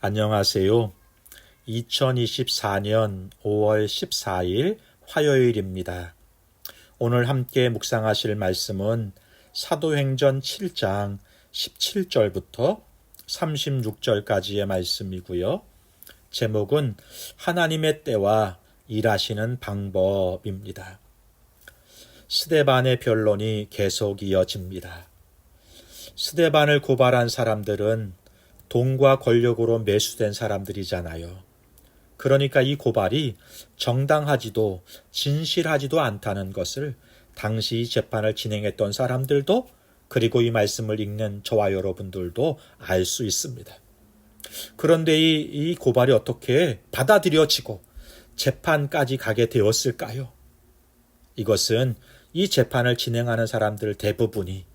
안녕하세요. 2024년 5월 14일 화요일입니다. 오늘 함께 묵상하실 말씀은 사도행전 7장 17절부터 36절까지의 말씀이고요. 제목은 하나님의 때와 일하시는 방법입니다. 스데반의 변론이 계속 이어집니다. 스데반을 고발한 사람들은 돈과 권력으로 매수된 사람들이잖아요. 그러니까 이 고발이 정당하지도 진실하지도 않다는 것을 당시 재판을 진행했던 사람들도 그리고 이 말씀을 읽는 저와 여러분들도 알 수 있습니다. 그런데 이 고발이 어떻게 받아들여지고 재판까지 가게 되었을까요? 이것은 이 재판을 진행하는 사람들 대부분이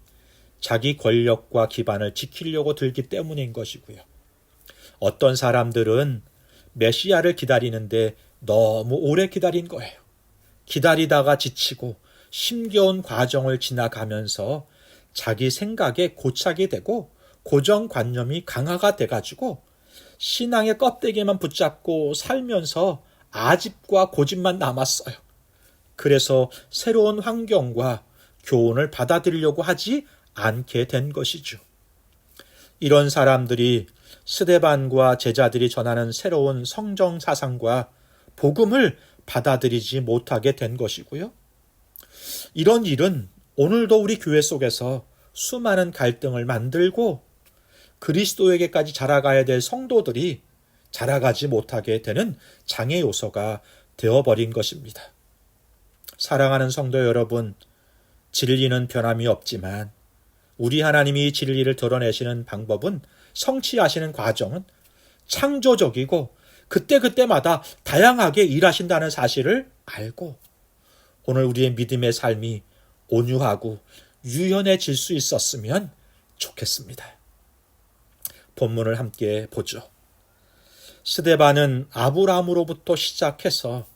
자기 권력과 기반을 지키려고 들기 때문인 것이고요. 어떤 사람들은 메시아를 기다리는데 너무 오래 기다린 거예요. 기다리다가 지치고 힘겨운 과정을 지나가면서 자기 생각에 고착이 되고 고정관념이 강화가 돼가지고 신앙의 껍데기만 붙잡고 살면서 아집과 고집만 남았어요. 그래서 새로운 환경과 교훈을 받아들이려고 하지 않게 된 것이죠. 이런 사람들이 스데반과 제자들이 전하는 새로운 성경 사상과 복음을 받아들이지 못하게 된 것이고요. 이런 일은 오늘도 우리 교회 속에서 수많은 갈등을 만들고 그리스도에게까지 자라가야 될 성도들이 자라가지 못하게 되는 장애 요소가 되어버린 것입니다. 사랑하는 성도 여러분, 진리는 변함이 없지만 우리 하나님이 진리를 드러내시는 방법은, 성취하시는 과정은 창조적이고 그때그때마다 다양하게 일하신다는 사실을 알고 오늘 우리의 믿음의 삶이 온유하고 유연해질 수 있었으면 좋겠습니다. 본문을 함께 보죠. 스데반은 아브라함으로부터 시작해서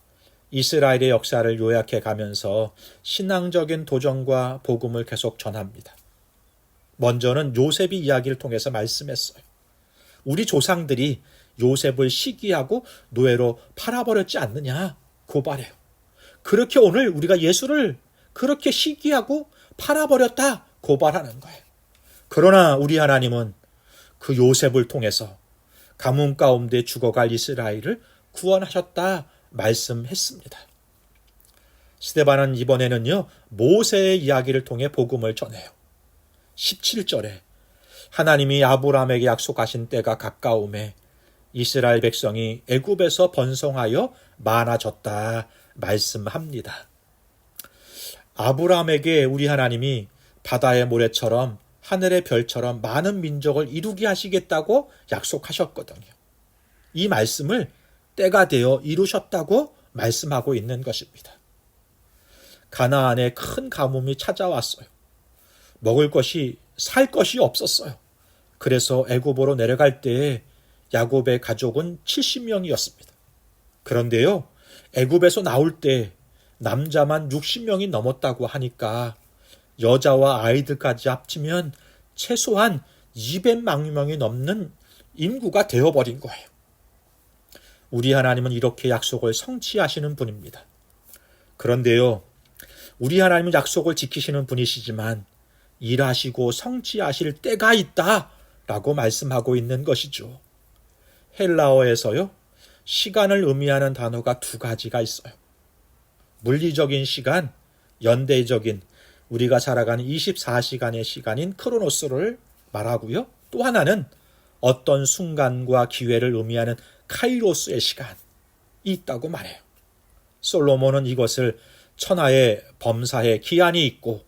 이스라엘의 역사를 요약해 가면서 신앙적인 도전과 복음을 계속 전합니다. 먼저는 요셉의 이야기를 통해서 말씀했어요. 우리 조상들이 요셉을 시기하고 노예로 팔아버렸지 않느냐 고발해요. 그렇게 오늘 우리가 예수를 그렇게 시기하고 팔아버렸다 고발하는 거예요. 그러나 우리 하나님은 그 요셉을 통해서 가뭄 가운데 죽어갈 이스라엘을 구원하셨다 말씀했습니다. 스데반은 이번에는요 모세의 이야기를 통해 복음을 전해요. 17절에 하나님이 아브라함에게 약속하신 때가 가까움에 이스라엘 백성이 애굽에서 번성하여 많아졌다 말씀합니다. 아브라함에게 우리 하나님이 바다의 모래처럼 하늘의 별처럼 많은 민족을 이루게 하시겠다고 약속하셨거든요. 이 말씀을 때가 되어 이루셨다고 말씀하고 있는 것입니다. 가나안에 큰 가뭄이 찾아왔어요. 먹을 것이, 살 것이 없었어요. 그래서 애굽으로 내려갈 때에 야곱의 가족은 70명이었습니다. 그런데요, 애굽에서 나올 때 남자만 60명이 넘었다고 하니까 여자와 아이들까지 합치면 최소한 200만 명이 넘는 인구가 되어버린 거예요. 우리 하나님은 이렇게 약속을 성취하시는 분입니다. 그런데요, 우리 하나님은 약속을 지키시는 분이시지만 일하시고 성취하실 때가 있다라고 말씀하고 있는 것이죠. 헬라어에서요, 시간을 의미하는 단어가 두 가지가 있어요. 물리적인 시간, 연대적인 우리가 살아가는 24시간의 시간인 크로노스를 말하고요. 또 하나는 어떤 순간과 기회를 의미하는 카이로스의 시간이 있다고 말해요. 솔로몬은 이것을 천하의 범사에 기한이 있고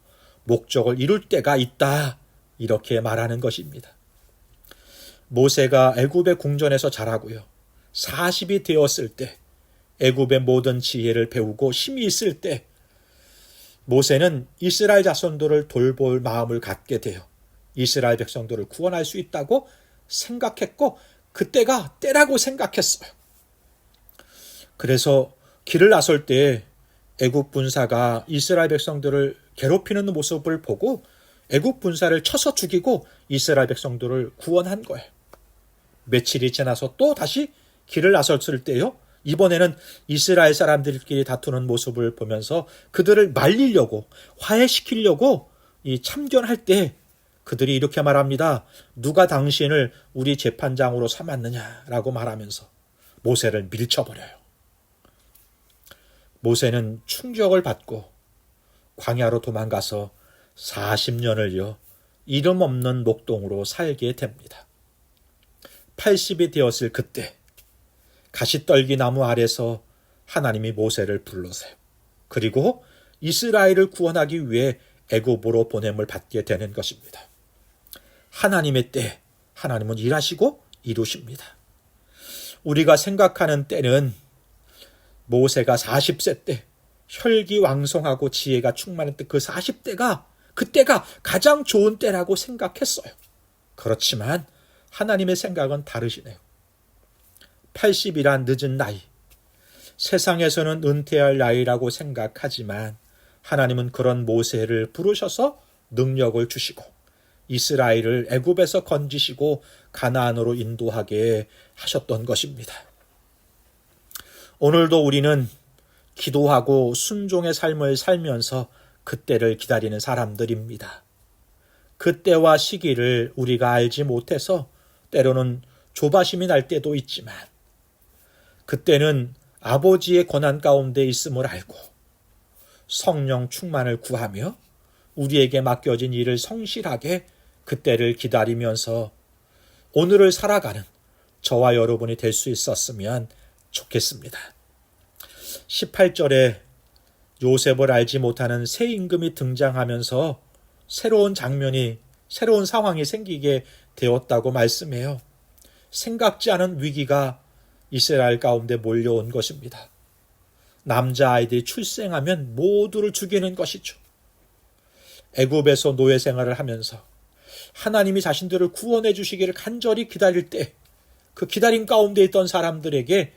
목적을 이룰 때가 있다 이렇게 말하는 것입니다. 모세가 애굽의 궁전에서 자라고요. 40이 되었을 때 애굽의 모든 지혜를 배우고 힘이 있을 때 모세는 이스라엘 자손들을 돌볼 마음을 갖게 돼요. 이스라엘 백성들을 구원할 수 있다고 생각했고 그때가 때라고 생각했어요. 그래서 길을 나설 때 애굽 군사가 이스라엘 백성들을 괴롭히는 모습을 보고 애굽 군사를 쳐서 죽이고 이스라엘 백성들을 구원한 거예요. 며칠이 지나서 또 다시 길을 나섰을 때요, 이번에는 이스라엘 사람들끼리 다투는 모습을 보면서 그들을 말리려고, 화해시키려고 참견할 때 그들이 이렇게 말합니다. 누가 당신을 우리 재판장으로 삼았느냐라고 말하면서 모세를 밀쳐버려요. 모세는 충격을 받고 광야로 도망가서 40년을요, 이름 없는 목동으로 살게 됩니다. 80이 되었을 그때 가시떨기 나무 아래서 하나님이 모세를 불러세요. 그리고 이스라엘을 구원하기 위해 애굽으로 보냄을 받게 되는 것입니다. 하나님의 때, 하나님은 일하시고 이루십니다. 우리가 생각하는 때는 모세가 40세 때 혈기왕성하고 지혜가 충만했던 그 40대가 그때가 가장 좋은 때라고 생각했어요. 그렇지만 하나님의 생각은 다르시네요. 80이란 늦은 나이, 세상에서는 은퇴할 나이라고 생각하지만 하나님은 그런 모세를 부르셔서 능력을 주시고 이스라엘을 애굽에서 건지시고 가나안으로 인도하게 하셨던 것입니다. 오늘도 우리는 기도하고 순종의 삶을 살면서 그때를 기다리는 사람들입니다. 그때와 시기를 우리가 알지 못해서 때로는 조바심이 날 때도 있지만 그때는 아버지의 권한 가운데 있음을 알고 성령 충만을 구하며 우리에게 맡겨진 일을 성실하게 그때를 기다리면서 오늘을 살아가는 저와 여러분이 될 수 있었으면 좋겠습니다. 18절에 요셉을 알지 못하는 새 임금이 등장하면서 새로운 장면이, 새로운 상황이 생기게 되었다고 말씀해요. 생각지 않은 위기가 이스라엘 가운데 몰려온 것입니다. 남자아이들이 출생하면 모두를 죽이는 것이죠. 애굽에서 노예 생활을 하면서 하나님이 자신들을 구원해 주시기를 간절히 기다릴 때 그 기다림 가운데 있던 사람들에게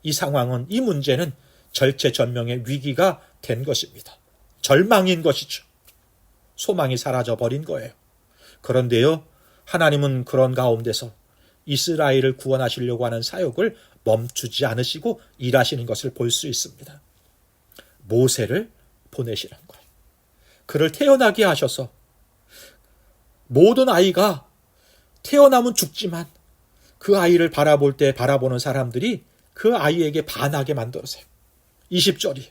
이 상황은, 이 문제는 절체절명의 위기가 된 것입니다. 절망인 것이죠. 소망이 사라져버린 거예요. 그런데요, 하나님은 그런 가운데서 이스라엘을 구원하시려고 하는 사역을 멈추지 않으시고 일하시는 것을 볼 수 있습니다. 모세를 보내시는 거예요. 그를 태어나게 하셔서 모든 아이가 태어나면 죽지만 그 아이를 바라볼 때 바라보는 사람들이 그 아이에게 반하게 만들었어요. 20절이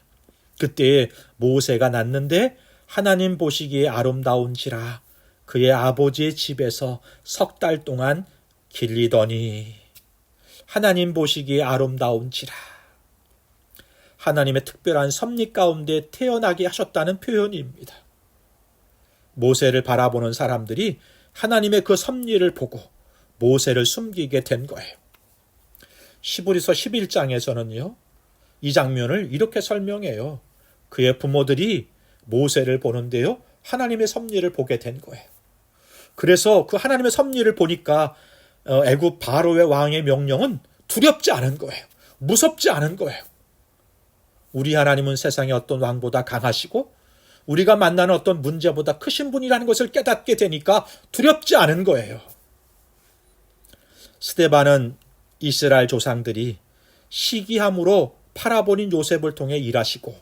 그때 모세가 낳는데 하나님 보시기에 아름다운지라 그의 아버지의 집에서 3달 동안 길리더니 하나님 보시기에 아름다운지라. 하나님의 특별한 섭리 가운데 태어나게 하셨다는 표현입니다. 모세를 바라보는 사람들이 하나님의 그 섭리를 보고 모세를 숨기게 된 거예요. 히브리서 11장에서는요, 이 장면을 이렇게 설명해요. 그의 부모들이 모세를 보는데요, 하나님의 섭리를 보게 된 거예요. 그래서 그 하나님의 섭리를 보니까 애굽 바로의 왕의 명령은 두렵지 않은 거예요. 무섭지 않은 거예요. 우리 하나님은 세상의 어떤 왕보다 강하시고 우리가 만나는 어떤 문제보다 크신 분이라는 것을 깨닫게 되니까 두렵지 않은 거예요. 스데반은 이스라엘 조상들이 시기함으로 팔아버린 요셉을 통해 일하시고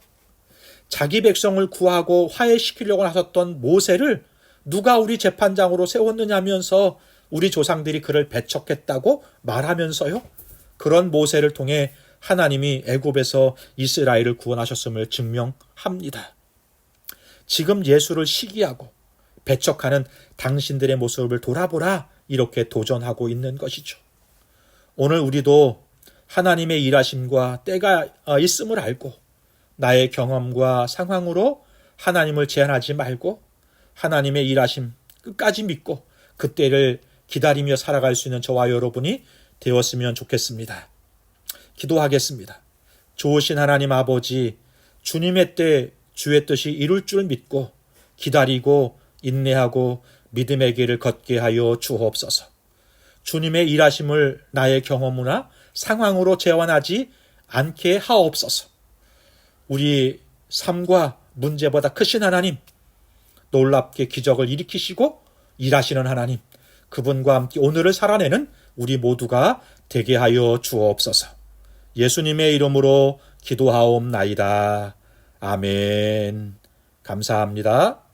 자기 백성을 구하고 화해시키려고 하셨던 모세를 누가 우리 재판장으로 세웠느냐면서 우리 조상들이 그를 배척했다고 말하면서요, 그런 모세를 통해 하나님이 애굽에서 이스라엘을 구원하셨음을 증명합니다. 지금 예수를 시기하고 배척하는 당신들의 모습을 돌아보라, 이렇게 도전하고 있는 것이죠. 오늘 우리도 하나님의 일하심과 때가 있음을 알고 나의 경험과 상황으로 하나님을 제한하지 말고 하나님의 일하심 끝까지 믿고 그때를 기다리며 살아갈 수 있는 저와 여러분이 되었으면 좋겠습니다. 기도하겠습니다. 좋으신 하나님 아버지, 주님의 때 주의 뜻이 이룰 줄 믿고 기다리고 인내하고 믿음의 길을 걷게 하여 주옵소서. 주님의 일하심을 나의 경험이나 상황으로 재현하지 않게 하옵소서. 우리 삶과 문제보다 크신 하나님, 놀랍게 기적을 일으키시고 일하시는 하나님, 그분과 함께 오늘을 살아내는 우리 모두가 되게 하여 주옵소서. 예수님의 이름으로 기도하옵나이다. 아멘. 감사합니다.